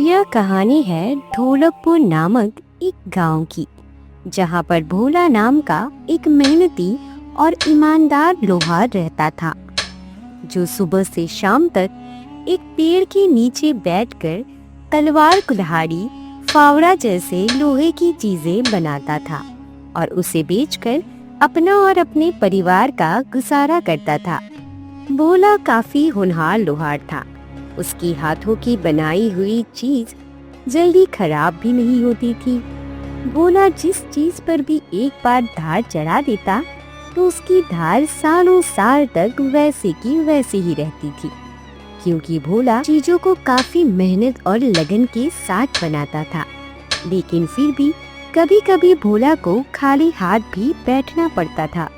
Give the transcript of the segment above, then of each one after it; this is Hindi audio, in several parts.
यह कहानी है ढोलकपुर नामक एक गांव की, जहां पर भोला नाम का एक मेहनती और ईमानदार लोहार रहता था, जो सुबह से शाम तक एक पेड़ के नीचे बैठकर तलवार, कुल्हाड़ी, फावड़ा जैसे लोहे की चीजें बनाता था और उसे बेचकर अपना और अपने परिवार का गुजारा करता था। भोला काफी होनहार लोहार था। उसकी हाथों की बनाई हुई चीज जल्दी खराब भी नहीं होती थी। भोला जिस चीज पर भी एक बार धार चढ़ा देता तो उसकी धार सालों साल तक वैसे की वैसी ही रहती थी, क्योंकि भोला चीजों को काफी मेहनत और लगन के साथ बनाता था। लेकिन फिर भी कभी कभी भोला को खाली हाथ भी बैठना पड़ता था।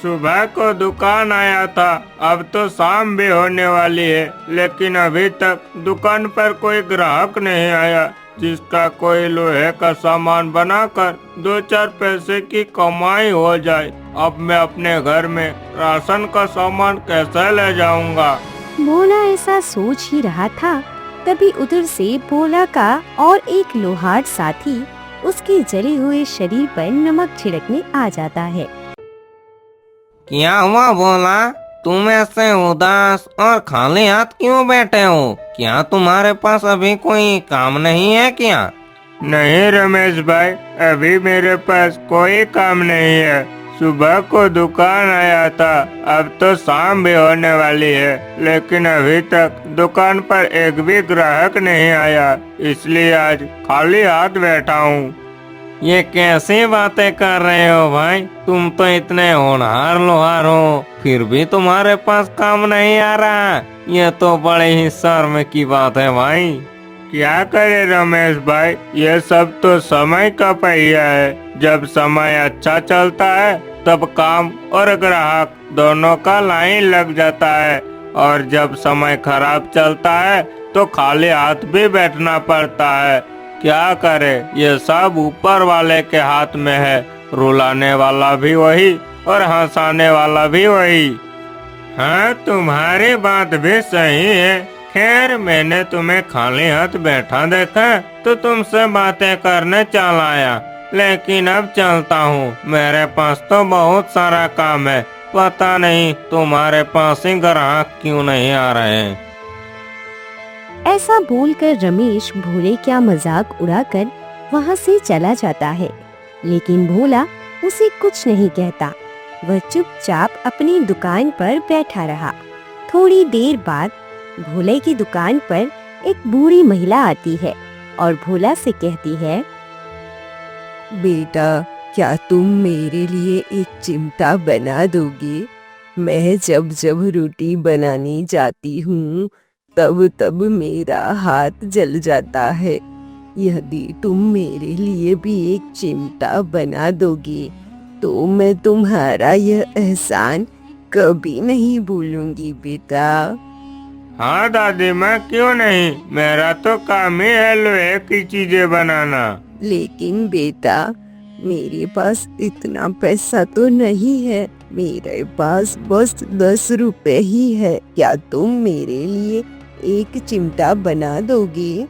सुबह को दुकान आया था, अब तो शाम भी होने वाली है, लेकिन अभी तक दुकान पर कोई ग्राहक नहीं आया जिसका कोई लोहे का सामान बनाकर 2-4 पैसे की कमाई हो जाए। अब मैं अपने घर में राशन का सामान कैसे ले जाऊंगा? भोला ऐसा सोच ही रहा था, तभी उधर से भोला का और एक लोहार साथी उसके जले हुए शरीर पर नमक छिड़कने आ जाता है। क्या हुआ भोला, तुम ऐसे उदास और खाली हाथ क्यों बैठे हो? क्या तुम्हारे पास अभी कोई काम नहीं है क्या? नहीं रमेश भाई, अभी मेरे पास कोई काम नहीं है। सुबह को दुकान आया था, अब तो शाम भी होने वाली है, लेकिन अभी तक दुकान पर एक भी ग्राहक नहीं आया, इसलिए आज खाली हाथ बैठा हूँ। ये कैसी बातें कर रहे हो भाई? तुम तो इतने होनहार लोहार हो, फिर भी तुम्हारे पास काम नहीं आ रहा। ये तो बड़े ही शर्म की बात है भाई। क्या करे रमेश भाई, ये सब तो समय का पहिया है। जब समय अच्छा चलता है तब काम और ग्राहक दोनों का लाइन लग जाता है, और जब समय खराब चलता है तो खाली हाथ भी बैठना पड़ता है। क्या करे, ये सब ऊपर वाले के हाथ में है। रुलाने वाला भी वही और हंसाने वाला भी वही। हाँ, तुम्हारी बात भी सही है। खैर, मैंने तुम्हें खाली हाथ बैठा देखा तो तुमसे बातें करने चल आया, लेकिन अब चलता हूँ। मेरे पास तो बहुत सारा काम है। पता नहीं तुम्हारे पास ही ग्राहक क्यों नहीं आ रहे हैं। ऐसा बोलकर रमेश भोले का मजाक उड़ाकर वहाँ से चला जाता है, लेकिन भोला उसे कुछ नहीं कहता। वह चुपचाप अपनी दुकान पर बैठा रहा। थोड़ी देर बाद भोले की दुकान पर एक बूढ़ी महिला आती है और भोला से कहती है, बेटा, क्या तुम मेरे लिए एक चिमटा बना दोगे? मैं जब जब रोटी बनाने जाती हूँ तब तब मेरा हाथ जल जाता है। यदि तुम मेरे लिए भी एक चिमटा बना दोगे तो मैं तुम्हारा यह एहसान कभी नहीं भूलूंगी बेटा। हाँ दादी माँ, क्यों नहीं, मेरा तो काम ही है लोहे की चीजें बनाना। लेकिन बेटा, मेरे पास इतना पैसा तो नहीं है। मेरे पास बस 10 रुपए ही है। क्या तुम मेरे लिए एक चिमटा बना दोगे?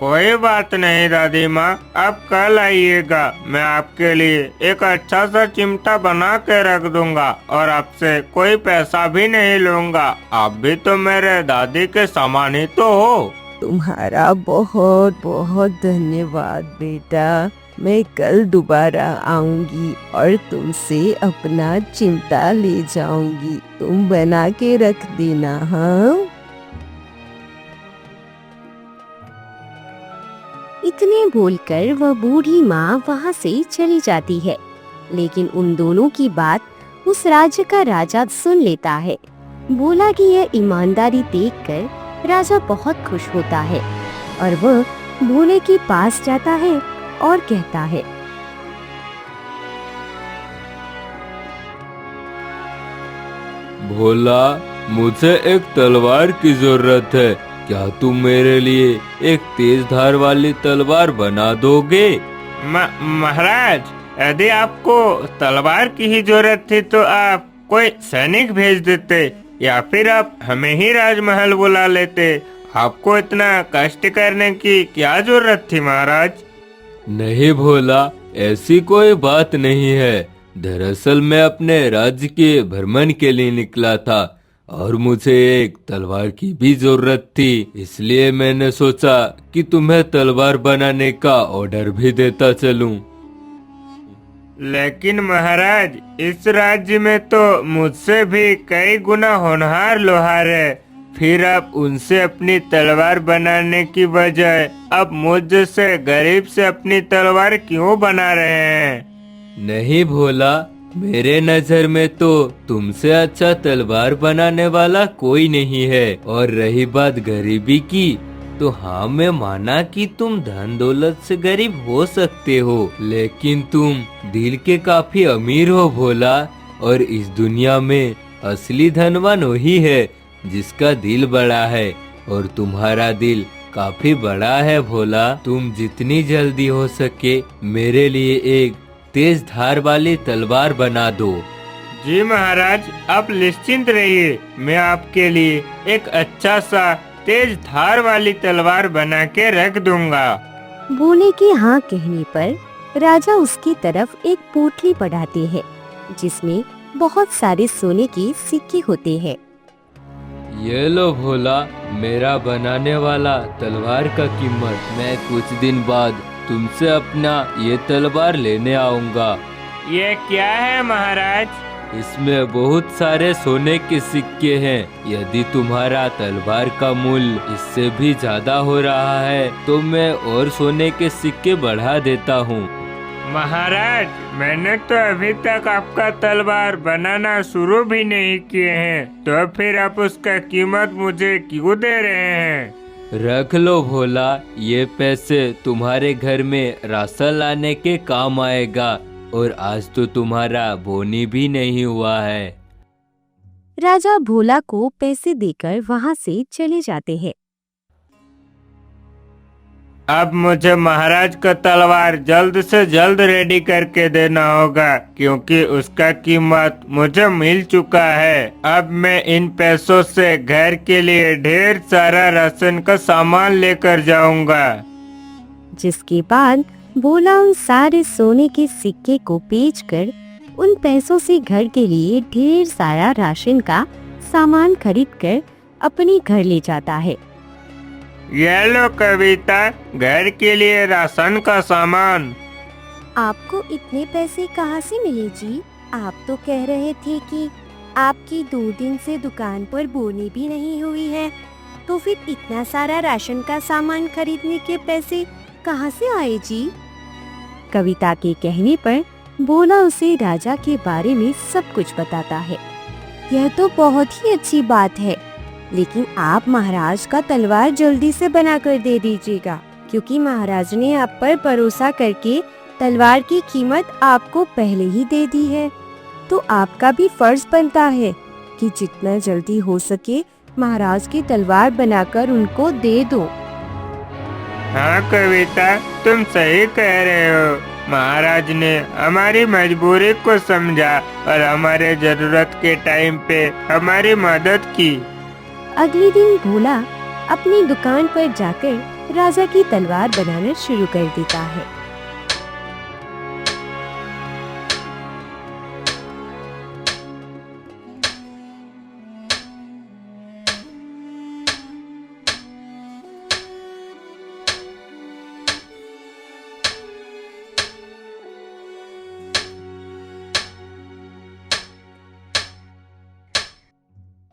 कोई बात नहीं दादी माँ, आप कल आइएगा, मैं आपके लिए एक अच्छा सा चिमटा बना के रख दूंगा और आपसे कोई पैसा भी नहीं लूंगा। आप भी तो मेरे दादी के समान ही तो हो। तुम्हारा बहुत बहुत धन्यवाद बेटा। मैं कल दोबारा आऊंगी और तुमसे अपना चिमटा ले जाऊंगी। तुम बना के रख देना। हाँ, इतने बोलकर वह बूढ़ी माँ वहाँ से चली जाती है। लेकिन उन दोनों की बात उस राज्य का राजा सुन लेता है। भोला की यह ईमानदारी देखकर राजा बहुत खुश होता है और वह भोले के पास जाता है और कहता है, भोला, मुझे एक तलवार की जरूरत है। क्या तुम मेरे लिए एक तेज धार वाली तलवार बना दोगे? महाराज, यदि आपको तलवार की ही जरूरत थी तो आप कोई सैनिक भेज देते या फिर आप हमें ही राजमहल बुला लेते। आपको इतना कष्ट करने की क्या जरूरत थी महाराज? नहीं भोला, ऐसी कोई बात नहीं है। दरअसल मैं अपने राज्य के भ्रमण के लिए निकला था और मुझे एक तलवार की भी जरूरत थी, इसलिए मैंने सोचा कि तुम्हें तलवार बनाने का ऑर्डर भी देता चलूं। लेकिन महाराज, इस राज्य में तो मुझसे भी कई गुना होनहार लोहार है, फिर आप उनसे अपनी तलवार बनाने की बजाय अब मुझ जैसे गरीब से अपनी तलवार क्यों बना रहे हैं? नहीं भोला, मेरे नजर में तो तुमसे अच्छा तलवार बनाने वाला कोई नहीं है। और रही बात गरीबी की, तो हाँ, मैं माना कि तुम धन दौलत से गरीब हो सकते हो, लेकिन तुम दिल के काफी अमीर हो भोला। और इस दुनिया में असली धनवान वही है जिसका दिल बड़ा है, और तुम्हारा दिल काफी बड़ा है भोला। तुम जितनी जल्दी हो सके मेरे लिए एक तेज धार वाली तलवार बना दो। जी महाराज, आप निश्चिंत रहिए, मैं आपके लिए एक अच्छा सा तेज धार वाली तलवार बना के रख दूंगा। भोले की हाँ कहने पर राजा उसकी तरफ एक पोटली बढ़ाते हैं जिसमें बहुत सारे सोने के सिक्के होते हैं। ये लो भोला, मेरा बनाने वाला तलवार का कीमत। मैं कुछ दिन बाद तुमसे अपना ये तलवार लेने आऊंगा। ये क्या है महाराज? इसमें बहुत सारे सोने के सिक्के हैं। यदि तुम्हारा तलवार का मूल्य इससे भी ज्यादा हो रहा है तो मैं और सोने के सिक्के बढ़ा देता हूँ। महाराज, मैंने तो अभी तक आपका तलवार बनाना शुरू भी नहीं किए हैं, तो फिर आप उसका कीमत मुझे क्यों दे रहे हैं? रख लो भोला, ये पैसे तुम्हारे घर में राशन लाने के काम आएगा, और आज तो तुम्हारा बोनी भी नहीं हुआ है। राजा भोला को पैसे देकर वहाँ से चले जाते हैं। अब मुझे महाराज का तलवार जल्द से जल्द रेडी करके देना होगा, क्योंकि उसका कीमत मुझे मिल चुका है। अब मैं इन पैसों से घर के लिए ढेर सारा राशन का सामान लेकर जाऊंगा। जिसके बाद भोला उन सारे सोने के सिक्के को बेचकर उन पैसों से घर के लिए ढेर सारा राशन का सामान खरीदकर अपने घर ले जाता है। ये लो कविता, घर के लिए राशन का सामान। आपको इतने पैसे कहाँ से मिले जी? आप तो कह रहे थे कि आपकी 2 दिन से दुकान पर बोनी भी नहीं हुई है, तो फिर इतना सारा राशन का सामान खरीदने के पैसे कहाँ से आए जी? कविता के कहने पर भोला उसे राजा के बारे में सब कुछ बताता है। यह तो बहुत ही अच्छी बात है, लेकिन आप महाराज का तलवार जल्दी से बनाकर दे दीजिएगा, क्योंकि महाराज ने आप पर भरोसा करके तलवार की कीमत आपको पहले ही दे दी है। तो आपका भी फर्ज बनता है कि जितना जल्दी हो सके महाराज की तलवार बनाकर उनको दे दो। हाँ कविता, तुम सही कह रहे हो। महाराज ने हमारी मजबूरी को समझा और हमारे जरूरत के टाइम पे हमारी मदद की। अगले दिन भोला अपनी दुकान पर जाकर राजा की तलवार बनाना शुरू कर देता है।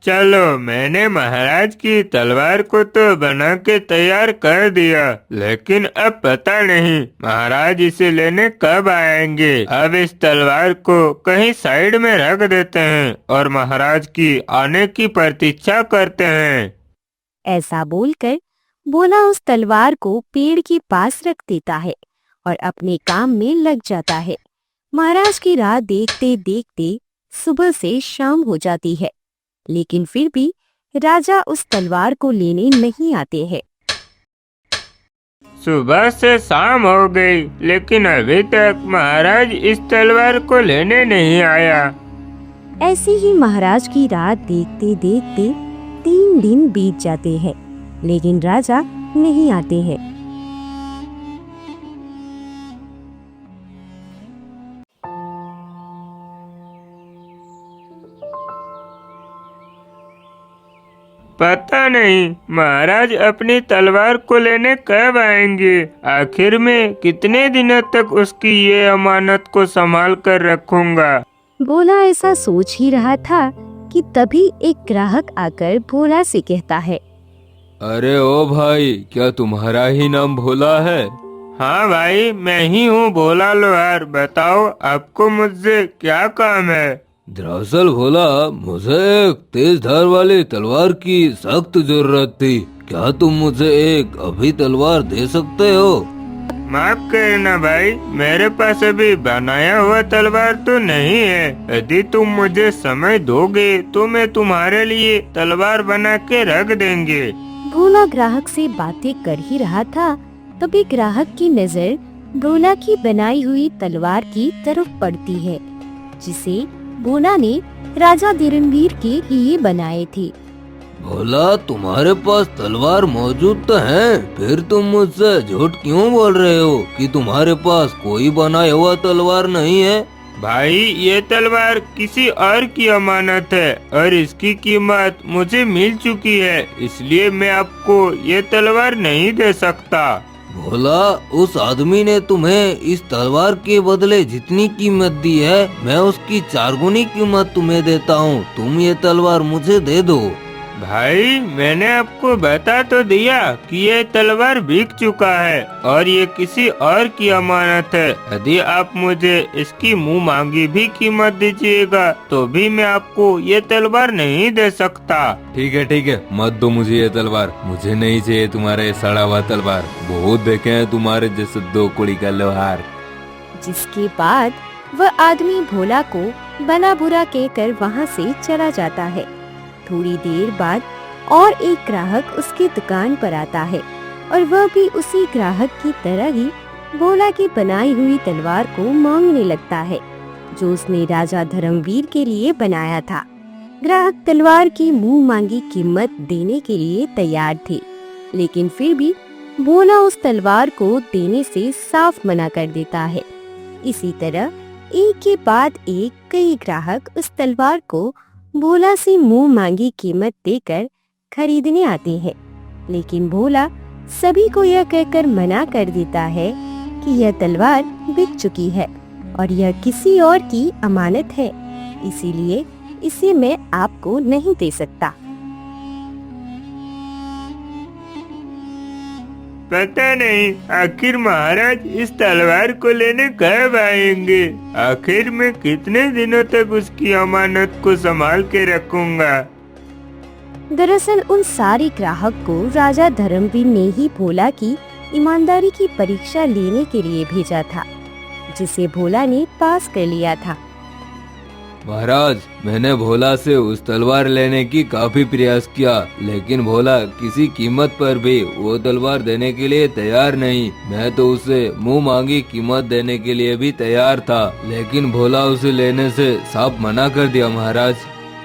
चलो, मैंने महाराज की तलवार को तो बना के तैयार कर दिया, लेकिन अब पता नहीं महाराज इसे लेने कब आएंगे। अब इस तलवार को कहीं साइड में रख देते हैं और महाराज की आने की प्रतीक्षा करते हैं। ऐसा बोलकर भोला उस तलवार को पेड़ के पास रख देता है और अपने काम में लग जाता है। महाराज की राह देखते देखते सुबह से शाम हो जाती है, लेकिन फिर भी राजा उस तलवार को लेने नहीं आते हैं। सुबह से शाम हो गई, लेकिन अभी तक महाराज इस तलवार को लेने नहीं आया। ऐसे ही महाराज की रात देखते देखते 3 दिन बीत जाते हैं, लेकिन राजा नहीं आते हैं। पता नहीं महाराज अपनी तलवार को लेने कब आएंगे। आखिर में कितने दिनों तक उसकी ये अमानत को संभाल कर रखूंगा। भोला ऐसा सोच ही रहा था कि तभी एक ग्राहक आकर भोला से कहता है, अरे ओ भाई, क्या तुम्हारा ही नाम भोला है? हाँ भाई, मैं ही हूँ भोला लोहार। बताओ आपको मुझसे क्या काम है। दरअसल भोला, मुझे एक तेज धार वाली तलवार की सख्त जरूरत थी। क्या तुम मुझे एक अभी तलवार दे सकते हो? माफ करना भाई, मेरे पास अभी बनाया हुआ तलवार तो नहीं है। यदि तुम मुझे समय दोगे तो मैं तुम्हारे लिए तलवार बना के रख देंगे। भोला ग्राहक से बातें कर ही रहा था, तभी ग्राहक की नजर भोला की बनाई हुई तलवार की तरफ पड़ती है, जिसे भोला ने राजा धर्मवीर के लिए बनाए थे। भोला, तुम्हारे पास तलवार मौजूद तो है, फिर तुम मुझसे झूठ क्यों बोल रहे हो कि तुम्हारे पास कोई बनाया हुआ तलवार नहीं है? भाई, ये तलवार किसी और की अमानत है और इसकी कीमत मुझे मिल चुकी है, इसलिए मैं आपको ये तलवार नहीं दे सकता। भोला, उस आदमी ने तुम्हें इस तलवार के बदले जितनी कीमत दी है, मैं उसकी 4 गुनी कीमत तुम्हें देता हूँ। तुम ये तलवार मुझे दे दो। भाई, मैंने आपको बता तो दिया कि ये तलवार बिक चुका है और ये किसी और की अमानत है। यदि आप मुझे इसकी मुंह मांगी भी कीमत दीजिएगा तो भी मैं आपको ये तलवार नहीं दे सकता। ठीक है, मत दो मुझे ये तलवार। मुझे नहीं चाहिए तुम्हारा ये सड़ा हुआ तलवार। बहुत देखे हैं तुम्हारे जैसे 2 कुड़ी का लोहार। जिसके बाद वह आदमी भोला को भला बुरा कहकर वहाँ से चला जाता है। थोड़ी देर बाद और एक ग्राहक उसकी दुकान पर आता है और वह भी उसी ग्राहक की तरह ही भोला की बनाई हुई तलवार को मांगने लगता है, जो उसने राजा धर्मवीर के लिए बनाया था। ग्राहक तलवार की मुंह मांगी कीमत देने के लिए तैयार थे, लेकिन फिर भी भोला उस तलवार को देने से साफ मना कर देता है। इसी तरह एक के बाद एक कई ग्राहक उस तलवार को भोला से मुंह मांगी कीमत देकर खरीदने आते हैं, लेकिन भोला सभी को यह कहकर मना कर देता है कि यह तलवार बिक चुकी है और यह किसी और की अमानत है, इसीलिए इसे मैं आपको नहीं दे सकता। पता नहीं आखिर महाराज इस तलवार को लेने कब आएंगे। आखिर मैं कितने दिनों तक उसकी अमानत को संभाल के रखूंगा। दरअसल उन सारे ग्राहक को राजा धर्मवीर ने ही भोला की ईमानदारी की परीक्षा लेने के लिए भेजा था, जिसे भोला ने पास कर लिया था। महाराज, मैंने भोला से उस तलवार लेने की काफी प्रयास किया, लेकिन भोला किसी कीमत पर भी वो तलवार देने के लिए तैयार नहीं। मैं तो उसे मुंह मांगी कीमत देने के लिए भी तैयार था, लेकिन भोला उसे लेने से साफ मना कर दिया। महाराज,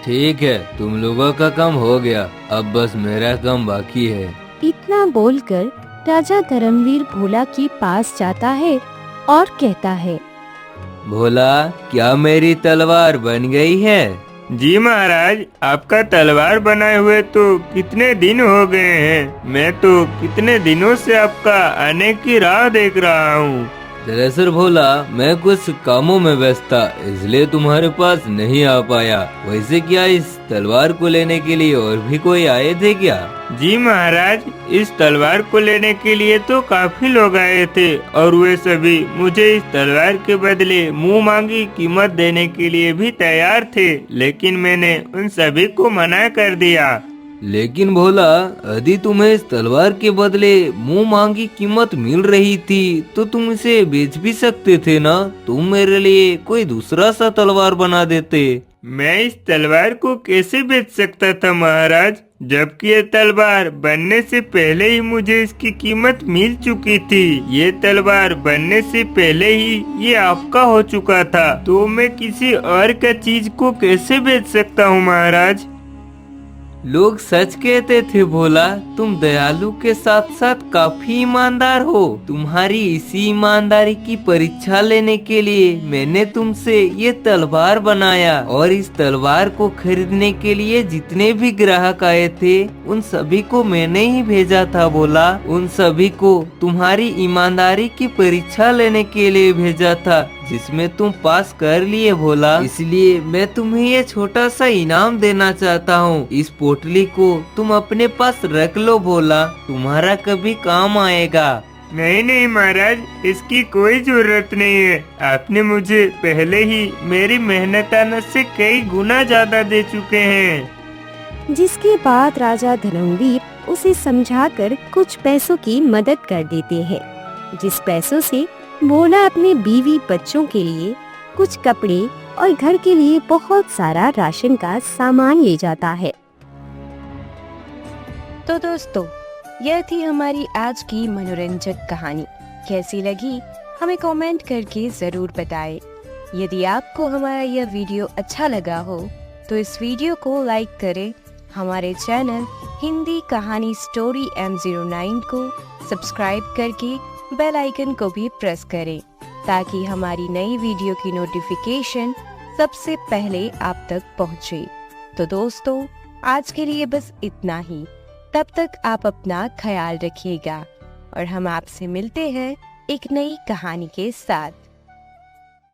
ठीक है, तुम लोगों का काम हो गया, अब बस मेरा काम बाकी है। इतना बोलकर राजा धर्मवीर भोला के पास जाता है और कहता है, भोला, क्या मेरी तलवार बन गई है? जी महाराज, आपका तलवार बनाए हुए तो कितने दिन हो गए हैं। मैं तो कितने दिनों से आपका आने की राह देख रहा हूँ। दरअसल भोला, मैं कुछ कामों में व्यस्त था, इसलिए तुम्हारे पास नहीं आ पाया। वैसे क्या इस तलवार को लेने के लिए और भी कोई आए थे क्या? जी महाराज, इस तलवार को लेने के लिए तो काफी लोग आए थे और वे सभी मुझे इस तलवार के बदले मुंह मांगी कीमत देने के लिए भी तैयार थे, लेकिन मैंने उन सभी को मना कर दिया। लेकिन भोला, यदि तुम्हें इस तलवार के बदले मुंह मांगी कीमत मिल रही थी तो तुम इसे बेच भी सकते थे ना। तुम मेरे लिए कोई दूसरा सा तलवार बना देते। मैं इस तलवार को कैसे बेच सकता था महाराज, जबकि ये तलवार बनने से पहले ही मुझे इसकी कीमत मिल चुकी थी। ये तलवार बनने से पहले ही ये आपका हो चुका था, तो मैं किसी और का चीज को कैसे बेच सकता हूँ महाराज? लोग सच कहते थे भोला, तुम दयालु के साथ साथ काफी ईमानदार हो। तुम्हारी इसी ईमानदारी की परीक्षा लेने के लिए मैंने तुमसे ये तलवार बनाया, और इस तलवार को खरीदने के लिए जितने भी ग्राहक आए थे उन सभी को मैंने ही भेजा था भोला। उन सभी को तुम्हारी ईमानदारी की परीक्षा लेने के लिए भेजा था, जिसमें तुम पास कर लिए भोला। इसलिए मैं तुम्हें ये छोटा सा इनाम देना चाहता हूँ। इस पोटली को तुम अपने पास रख लो भोला, तुम्हारा कभी काम आएगा। नहीं नहीं महाराज, इसकी कोई जरूरत नहीं है। आपने मुझे पहले ही मेरी मेहनताना से कई गुना ज्यादा दे चुके हैं। जिसके बाद राजा धर्मवीर उसे समझाकर कुछ पैसों की मदद कर देते हैं, जिस पैसों से भोला अपने बीवी बच्चों के लिए कुछ कपड़े और घर के लिए बहुत सारा राशन का सामान ले जाता है। तो दोस्तों, यह थी हमारी आज की मनोरंजक कहानी। कैसी लगी हमें कमेंट करके जरूर बताएं। यदि आपको हमारा यह वीडियो अच्छा लगा हो तो इस वीडियो को लाइक करें, हमारे चैनल हिंदी कहानी स्टोरी M09 को सब्सक्राइब करके बेल आइकन को भी प्रेस करें, ताकि हमारी नई वीडियो की नोटिफिकेशन सबसे पहले आप तक पहुंचे। तो दोस्तों, आज के लिए बस इतना ही। तब तक आप अपना ख्याल रखिएगा और हम आपसे मिलते हैं एक नई कहानी के साथ।